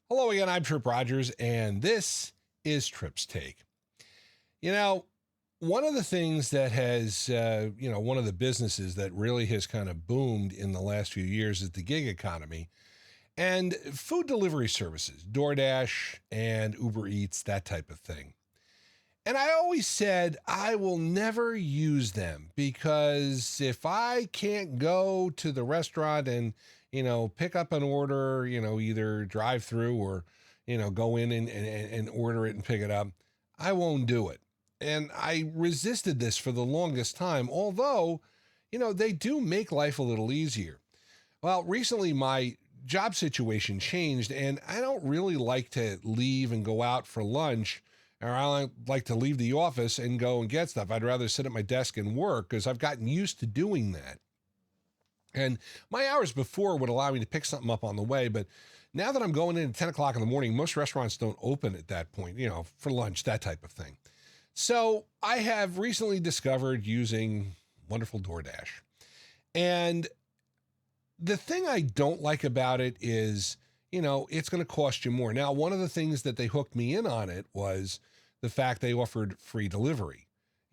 Hello again, I'm Tripp Rogers, and this is Tripp's Take. You know, one of the things that has, one of the businesses that really has kind of boomed in the last few years is the gig economy and food delivery services, DoorDash and Uber Eats, that type of thing. And I always said I will never use them because if I can't go to the restaurant and, pick up an order, either drive through or, go in and order it and pick it up, I won't do it. And I resisted this for the longest time, although, they do make life a little easier. Well, recently my job situation changed and I don't really like to leave and go out for lunch, or I like to leave the office and go and get stuff. I'd rather sit at my desk and work because I've gotten used to doing that. And my hours before would allow me to pick something up on the way, but now that I'm going in at 10 o'clock in the morning, most restaurants don't open at that point, for lunch, that type of thing. So I have recently discovered using wonderful DoorDash. And the thing I don't like about it is, it's going to cost you more. Now, one of the things that they hooked me in on it was the fact they offered free delivery.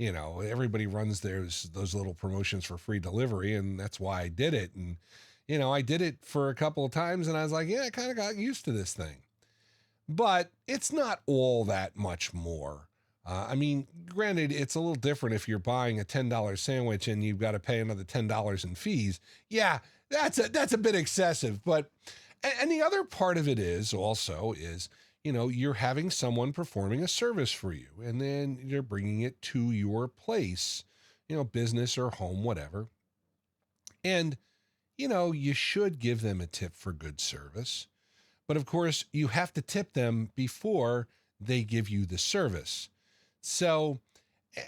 Everybody runs those little promotions for free delivery, and that's why I did it. And, I did it for a couple of times, and I was like, yeah, I kind of got used to this thing. But it's not all that much more. Granted, it's a little different if you're buying a $10 sandwich and you've got to pay another $10 in fees. Yeah, that's a bit excessive. But and the other part of it is you're having someone performing a service for you, and then you're bringing it to your place, business or home, whatever. And, you should give them a tip for good service. But of course, you have to tip them before they give you the service. So,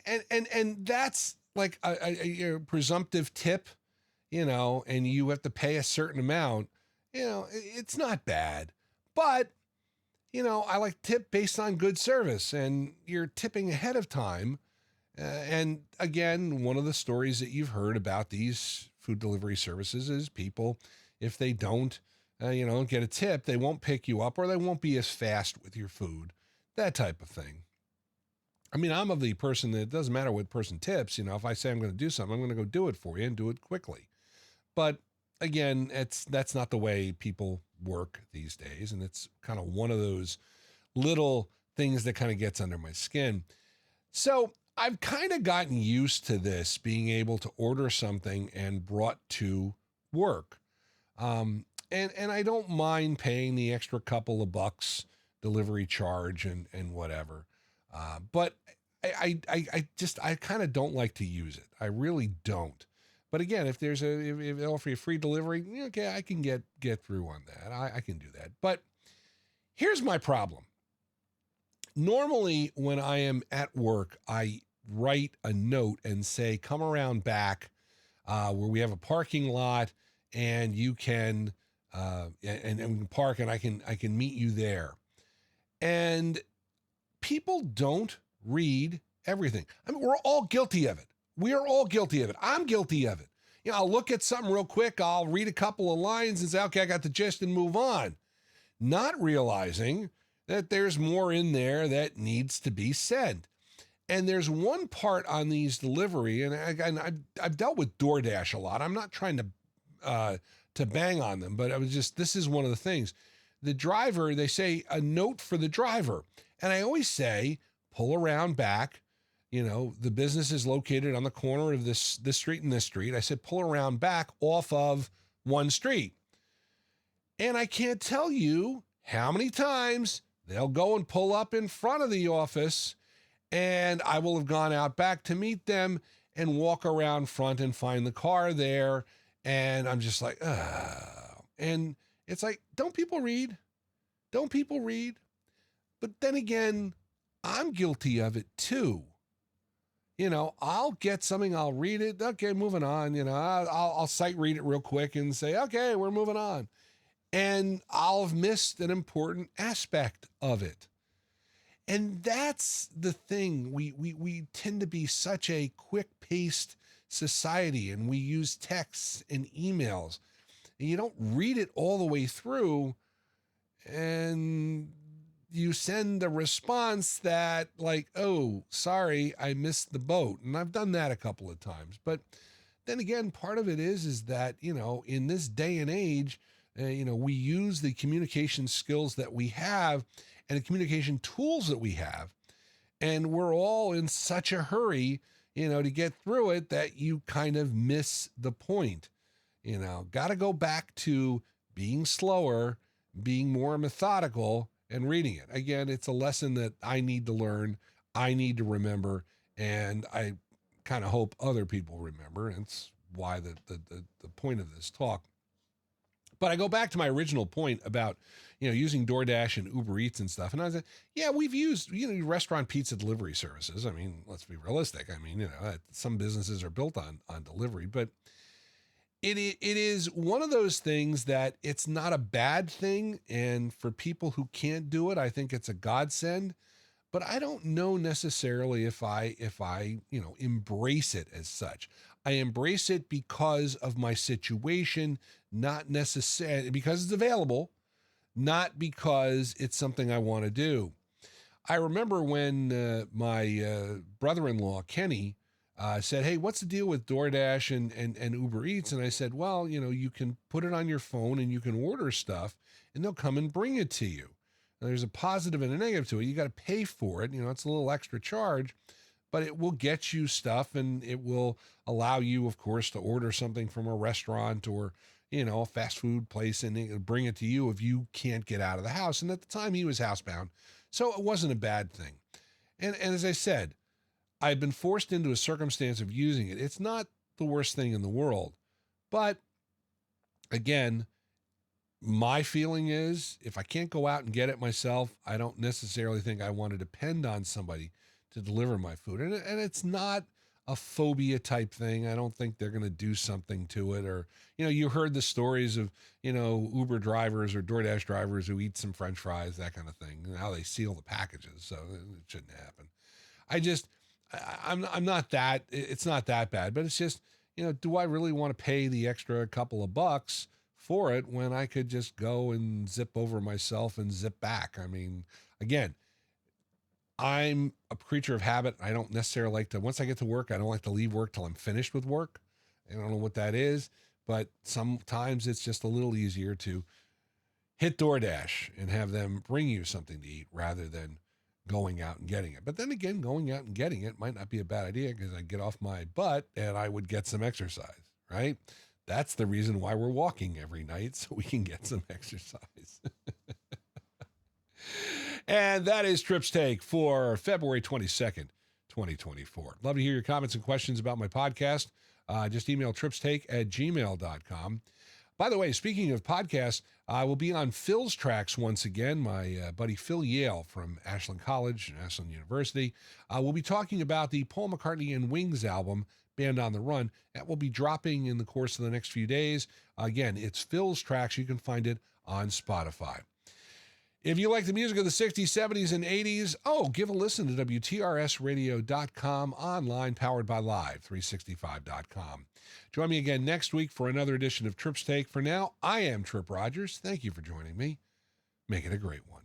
and that's like a presumptive tip, and you have to pay a certain amount, it's not bad. But, I like tip based on good service, and you're tipping ahead of time. And again, one of the stories that you've heard about these food delivery services is people, if they don't, get a tip, they won't pick you up or they won't be as fast with your food, that type of thing. I'm of the person that it doesn't matter what person tips. If I say I'm going to do something, I'm going to go do it for you and do it quickly. But again, that's not the way people work these days. And it's kind of one of those little things that kind of gets under my skin. So I've kind of gotten used to this, being able to order something and brought to work. And I don't mind paying the extra couple of bucks delivery charge and whatever. But I kind of don't like to use it. I really don't. But again, if if they offer you free delivery, okay, I can get through on that. I can do that. But here's my problem. Normally, when I am at work, I write a note and say, come around back where we have a parking lot and you can and we can park and I can meet you there. And people don't read everything. We're all guilty of it. We are all guilty of it. I'm guilty of it. I'll look at something real quick. I'll read a couple of lines and say, okay, I got the gist and move on. Not realizing that there's more in there that needs to be said. And there's one part on these delivery, and I've dealt with DoorDash a lot. I'm not trying to bang on them, but this is one of the things. The driver, they say a note for the driver. And I always say, pull around back. The business is located on the corner of this street and this street. I said, pull around back off of one street. And I can't tell you how many times they'll go and pull up in front of the office, and I will have gone out back to meet them and walk around front and find the car there. And I'm just like, and it's like, don't people read? Don't people read? But then again, I'm guilty of it too. I'll get something, I'll read it. Okay, moving on. I'll sight read it real quick and say, okay, we're moving on. And I'll have missed an important aspect of it. And that's the thing. We tend to be such a quick-paced society, and we use texts and emails. And you don't read it all the way through, and you send a response that like, oh, sorry, I missed the boat. And I've done that a couple of times. But then again, part of it is that, in this day and age, we use the communication skills that we have and the communication tools that we have. And we're all in such a hurry, to get through it that you kind of miss the point. Got to go back to being slower, being more methodical, and reading it. Again, it's a lesson that I need to learn, I need to remember, and I kind of hope other people remember. And it's why the point of this talk. But I go back to my original point about, using DoorDash and Uber Eats and stuff. And I was like, yeah, we've used, restaurant pizza delivery services. I mean, let's be realistic. I mean, some businesses are built on delivery, but it is one of those things that it's not a bad thing. And for people who can't do it, I think it's a godsend. But I don't know necessarily if I embrace it as such. I embrace it because of my situation, not necessarily because it's available, not because it's something I want to do. I remember when my brother-in-law, Kenny, said, hey, what's the deal with DoorDash and Uber Eats? And I said, well, you can put it on your phone and you can order stuff and they'll come and bring it to you. Now, there's a positive and a negative to it. You got to pay for it. It's a little extra charge, but it will get you stuff and it will allow you, of course, to order something from a restaurant or, a fast food place and it'll bring it to you if you can't get out of the house. And at the time he was housebound, so it wasn't a bad thing. And as I said, I've been forced into a circumstance of using it. It's not the worst thing in the world, but again, my feeling is if I can't go out and get it myself, I don't necessarily think I want to depend on somebody to deliver my food. And it's not a phobia type thing. I don't think they're going to do something to it. Or, you heard the stories of, Uber drivers or DoorDash drivers who eat some French fries, that kind of thing. Now they seal the packages, so it shouldn't happen. I'm not that, it's not that bad, but it's just, do I really want to pay the extra couple of bucks for it when I could just go and zip over myself and zip back? I mean, again, I'm a creature of habit. I don't necessarily like to, once I get to work, I don't like to leave work till I'm finished with work. I don't know what that is, but sometimes it's just a little easier to hit DoorDash and have them bring you something to eat rather than going out and getting it. But then again, going out and getting it might not be a bad idea because I get off my butt and I would get some exercise, right? That's the reason why we're walking every night, so we can get some exercise. And that is Tripp's Take for February 22nd, 2024. Love to hear your comments and questions about my podcast. Just email trippstake@gmail.com. By the way, speaking of podcasts, I will be on Phil's Tracks once again. My buddy Phil Yale from Ashland College and Ashland University will be talking about the Paul McCartney and Wings album, Band on the Run. That will be dropping in the course of the next few days. Again, it's Phil's Tracks. You can find it on Spotify. If you like the music of the 60s, 70s, and 80s, give a listen to WTRSradio.com, online, powered by Live365.com. Join me again next week for another edition of Tripp's Take. For now, I am Tripp Rogers. Thank you for joining me. Make it a great one.